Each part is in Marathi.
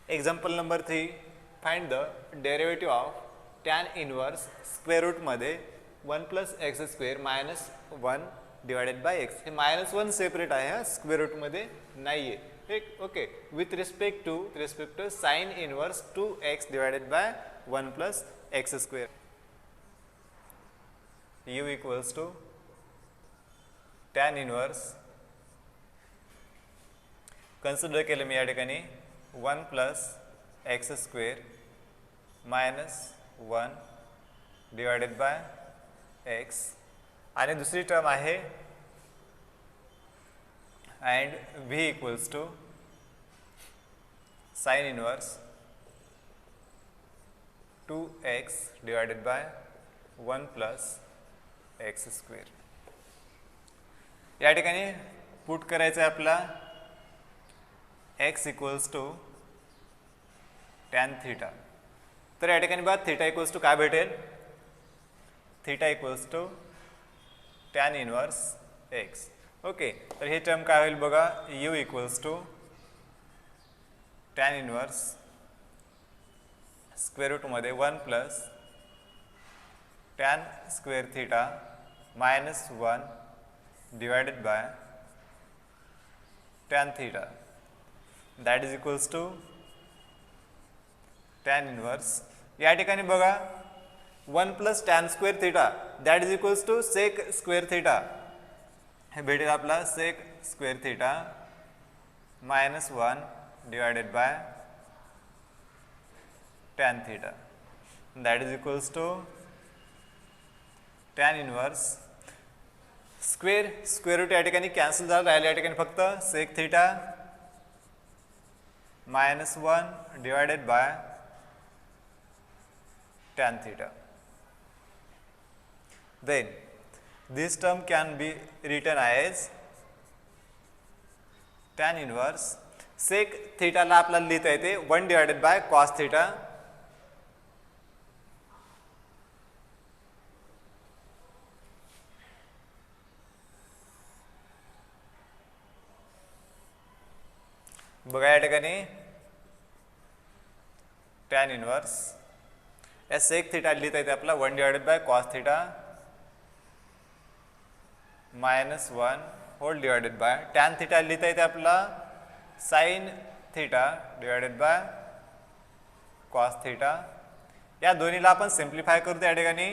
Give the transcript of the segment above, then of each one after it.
Example number 3, find the derivative of tan inverse square root मध्ये 1 plus x square minus 1 divided by x. हे minus 1 सेपरेट आहे हा, स्क्वेअर रूट मध्ये नाही आहे. ठीक, okay. With respect to sine inverse 2x divided by 1 plus x square. u equals to tan inverse, consider केलं मी या ठिकाणी 1 plus x square minus 1 divided by x आणि दुसरी टर्म आहे and v equals to sin inverse 2x divided by 1 plus x square. या ठिकाणी पुट करायचं आहे आपला x equals to tan theta. तर या ठिकाणी बघा थीटा इक्वल्स टू काय भेटेल, theta equals to tan inverse x. Okay, तर हे टर्म काय होईल बघा, u equals to tan inverse square रूटमध्ये 1 plus tan square theta minus 1 divided by tan theta, that is equals to tan inverse. या ठिकाणी बघा 1 plus tan square theta that is equals to sec square theta. हे भेटेल आपला sec square theta minus 1 divided by tan theta, that is equals to tan inverse square root या ठिकाणी कॅन्सल झालं, राहिलं या ठिकाणी फक्त sec theta minus 1 divided by tan theta. Then this term can be written as tan inverse sec theta ला आपल्याला लिहिता येते 1 divided by cos theta बघा या ठिकाणी tan inverse या सेक थीटा लिहिता येते आपला 1 divided by cos theta minus 1 whole divided by tan theta लिहिता येते आपला sine theta divided by cos theta. या दोन्हीला आपण सिम्प्लिफाय करतो या ठिकाणी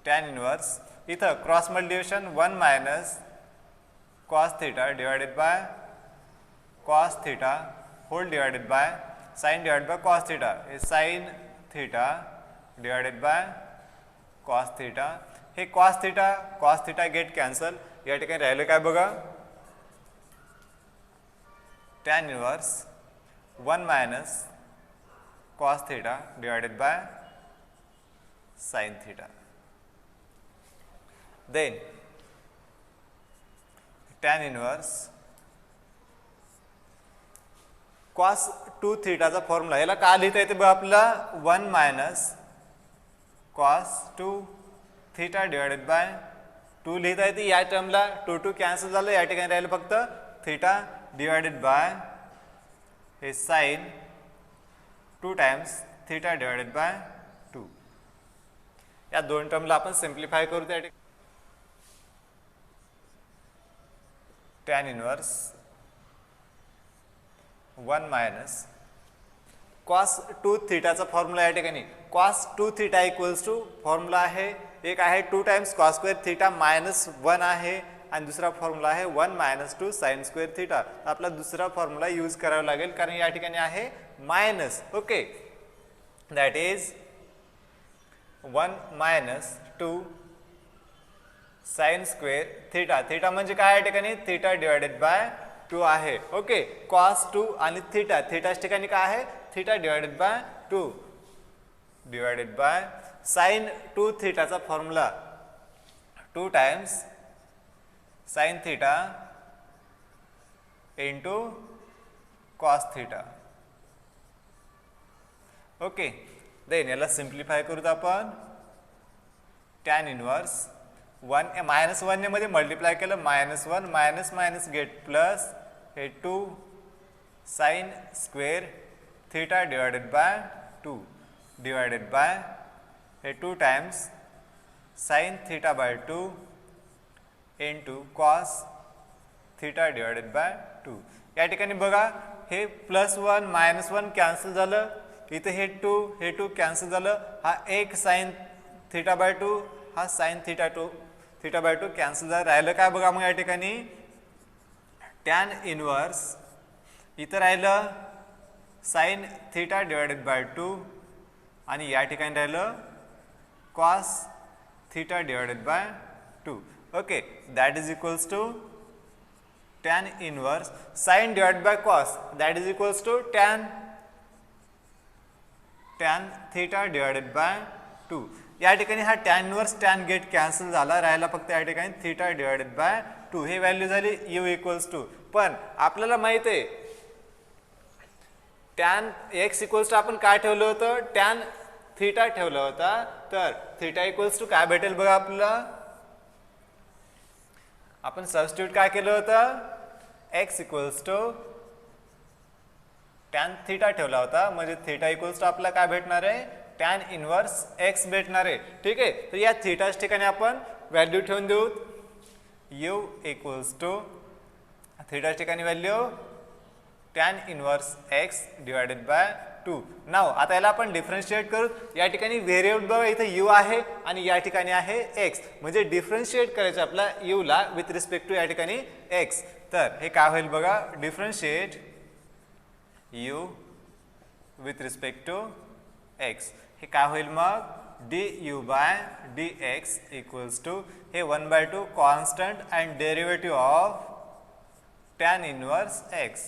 टॅन इनवर्स, इथं cross multiplication 1 minus cos theta divided by cos theta whole divided by sine divided by cos theta, हे sine theta divided by cos theta. हे कॉस थीटा गेट कॅन्सल, या ठिकाणी राहिलं काय बघा tan inverse 1 minus cos theta divided by sine theta. Then tan inverse cos 2 थीटाचा फॉर्म्युला, याला का लिहिता येते बघा आपला 1 minus cos 2 theta divided by 2 लिहिता येते. या टर्मला 2 कॅन्सल झालं, या ठिकाणी राहिलं फक्त थीटा डिवाइडेड बाय हे sine 2 times theta divided by 2. या दोन टर्मला आपण सिम्प्लिफाय करू. त्या ठिकाणी टॅन इनवर्स 1 मायनस कॉस 2 थीटाचा फॉर्म्युला, या ठिकाणी cos 2 theta equals to formula आहे, एक आहे 2 times cos square theta minus 1 आहे आणि दुसरा फॉर्म्युला आहे 1 मायनस 2 साइन स्क्वेअर थीटा. आपला दुसरा फॉर्म्युला यूज करावा लागेल कारण या ठिकाणी आहे minus. Okay, that is 1 minus 2 sine square theta. Theta म्हणजे काय या ठिकाणी थीटा डिवाइडेड बाय 2 आहे. ओके, कॉस 2 आणि थीटा, थीटाच्या ठिकाणी काय आहे theta divided by 2 divided by sine 2 थीटाचा formula 2 times sine theta into cos theta. Okay, then याला सिम्प्लिफाय करूत आपण टॅन इनवर्स 1 मायनस 1 ने मध्ये मल्टिप्लाय केलं minus 1 minus minus gate plus हे 2 sine square theta divided by 2 divided by हे 2 times sine theta by 2 into cos theta divided by 2. या ठिकाणी बघा हे +1 -1 कॅन्सल झालं, इथे हे 2 कॅन्सल झालं, हा एक साइन थीटा बाय 2 हा साइन थीटा बाय 2 कॅन्सल झालं. राहिलं काय बघा मग या ठिकाणी टॅन इनवर्स, इथं राहिलं साइन थीटा डिवायडेड बाय 2 आणि या ठिकाणी राहिलं cos theta divided by 2. Okay, that is equals to tan inverse sine divided by cos, that is equals to tan theta divided by 2. या ठिकाणी हा tan inverse tan get cancel झाला, राहिला फक्त या ठिकाणी थीटा डिवायडेड बाय 2. हे व्हॅल्यू झाली u इक्वल्स टू. पण आपल्याला माहित आहे टॅन x इक्वल्स टू आपण काय ठेवलं होतं, टॅन थीटा ठेवला होता, तर थीटा इक्वल्स टू काय भेटेल बघा आपल्याला, आपण सबस्टिट्यूट काय केलं होतं, x equals to tan theta ठेवला होता, म्हणजे थीटा इक्वल्स टू आपल्याला काय भेटणार आहे, टॅन इनवर्स x भेटणार आहे. ठीक आहे, तर या थीटाच्या ठिकाणी आपण व्हॅल्यू ठेवून देऊ, u इक्वल्स टू थीटाच्या ठिकाणी value tan inverse x divided by 2. नाव आता याला आपण डिफरन्शिएट करू. या ठिकाणी व्हेरिएबल बघा इथे u आहे आणि या ठिकाणी आहे x, म्हणजे डिफरन्शिएट करायचं आपला u ला विथ रिस्पेक्ट टू या ठिकाणी x. तर हे काय होईल बघा, differentiate u with respect to x, हे काय होईल मग du by dx equals to हे 1/2 constant and derivative of tan inverse x,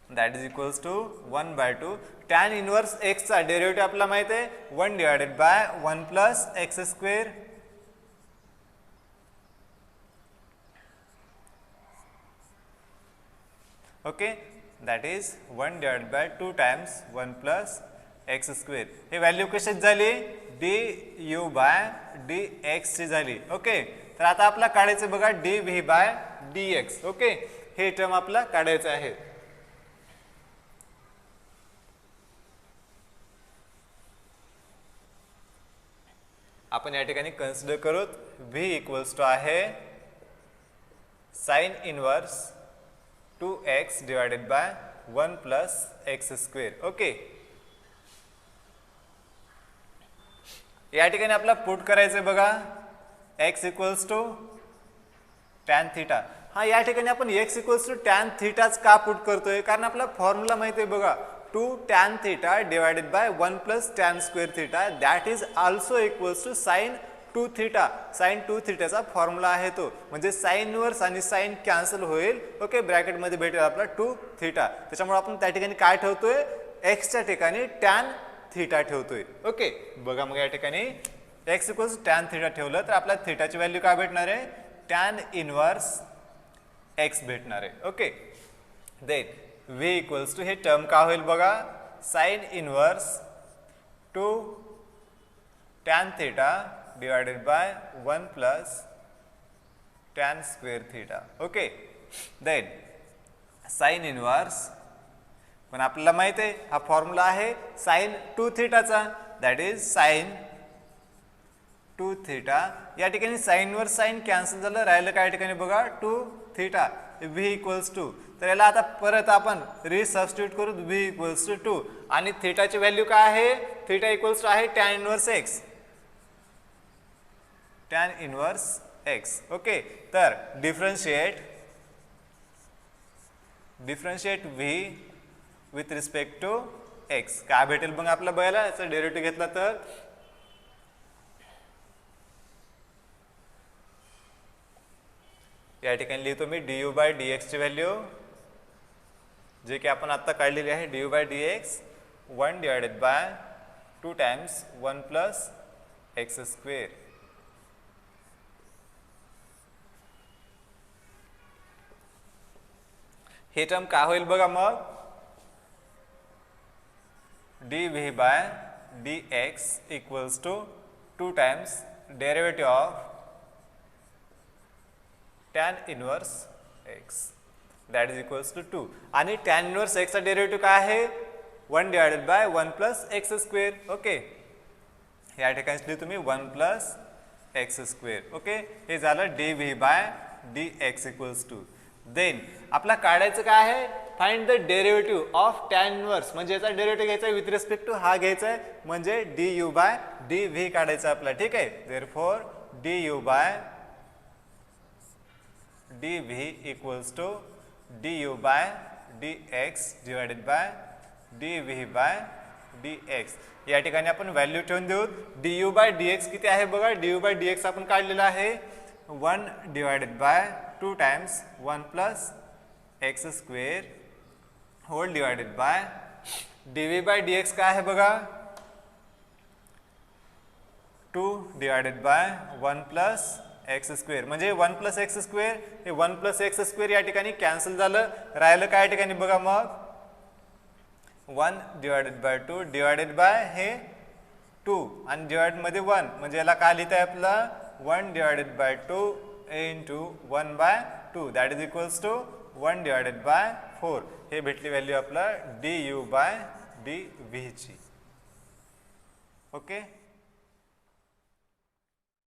that is equals to 1/2 tan inverse x चा डेरिव्हेटिव्ह आपल्याला माहित आहे 1 divided by 1 plus x square. Okay, that is 1 divided by 2 times 1 plus x square. हे व्हॅल्यू कशाची झाली, du बाय dx ची झाली. ओके, तर आता आपला काढायचं बघा dv बाय dx. ओके, हे टर्म आपला काढायचं आहे. आपण या ठिकाणी कन्सिडर करू v इक्वल्स टू आहे sine inverse 2x divided by 1 plus x square. Okay, या ठिकाणी आपल्याला पुट करायचं बघा x equals to tan theta. हा या ठिकाणी आपण x इक्वल्स टू टॅन थीटाच का पुट करतोय, कारण आपला फॉर्म्युला माहिती आहे बघा 2 tan theta divided by 1 plus tan square theta, that is also equals to sine 2 theta. Sine 2 थीटाचा फॉर्म्युला आहे तो, म्हणजे साइन इनवर्स आणि साइन कॅन्सल होईल. ओके, ब्रॅकेट मध्ये भेटेल आपला 2 थीटा. त्याच्यामुळे आपण त्या ठिकाणी काय ठेवतोय, x च्या ठिकाणी टॅन थीटा ठेवतोय. ओके, बघा मग या ठिकाणी x इक्वल्स टॅन थीटा ठेवलं तर आपल्या थीटाची व्हॅल्यू काय भेटणार आहे, टॅन इनवर्स x भेटणार आहे. Okay, then v equals to हे टर्म का होईल बघा, sine inverse 2 tan theta divided by 1 plus tan square theta. Okay, then sine inverse, पण आपल्याला माहित आहे हा फॉर्म्युला आहे साइन 2 थीटाचा, दॅट इज साइन 2 थीटा. या ठिकाणी साइन वर साइन कॅन्सल झालं, राहिलं काय ठिकाणी बघा 2 थीटा v इक्वल्स टू. तर याला आता परत आपण रिसबस्टिट्यूट करू, v इक्वल्स टू 2 आणि थीटाची व्हॅल्यू काय आहे, थीटा इक्वल्स टू आहे tan inverse x, tan inverse x. Okay, तर differentiate v with respect to x, काय भेटेल मग आपल्या बघायला, याचा डेरिव्हेटिव्ह घेतला तर या ठिकाणी लिहितो मी du बाय dx ची व्हॅल्यू, जे की आपण आता काढलेली आहे du by dx 1 divided by 2 times 1 plus x square. हे टर्म काय होईल बघा मग, dv by dx equals to 2 times derivative of tan inverse x. That is equals to 2. आणि टॅन इनवर्स एक्सचा डेरिव्हेटिव्ह काय आहे 1 divided by 1 plus x square. Okay, या ठिकाणी लिहू तुम्ही 1 प्लस एक्स स्क्वेअर. ओके, हे झालं d v by d x equals to. Then आपला काढायचं काय आहे find the derivative of tan inverse, म्हणजे याचा डेरिव्हेटिव्ह घ्यायचा विथ रिस्पेक्ट टू हा घ्यायचा आहे म्हणजे d u by d v काढायचं आपला. ठीक आहे, therefore d u by d v equals to d u by d x divided by d v by d x. या ठिकाणी आपण व्हॅल्यू ठेवून देऊ. D u by d x किती आहे बघा, d u by d x आपण काढलेला आहे 1 divided by 2 times 1 plus x square whole divided by d v by d x काय आहे बघा 2 divided by 1 plus x square, म्हणजे 1 प्लस एक्स स्क्वेअर हे 1 प्लस एक्स स्क्वेअर या ठिकाणी कॅन्सल झालं. राहिलं काय ठिकाणी बघा मग 1 डिवायडेड बाय 2 डिवायडेड बाय हे 2 आणि डिवाइड मध्ये 1 म्हणजे याला काय लिहिता आहे आपला 1 divided by 2 into 1 by 2 that is equals to 1 divided by 4. हे भेटली व्हॅल्यू आपला d u by d v ची. ओके.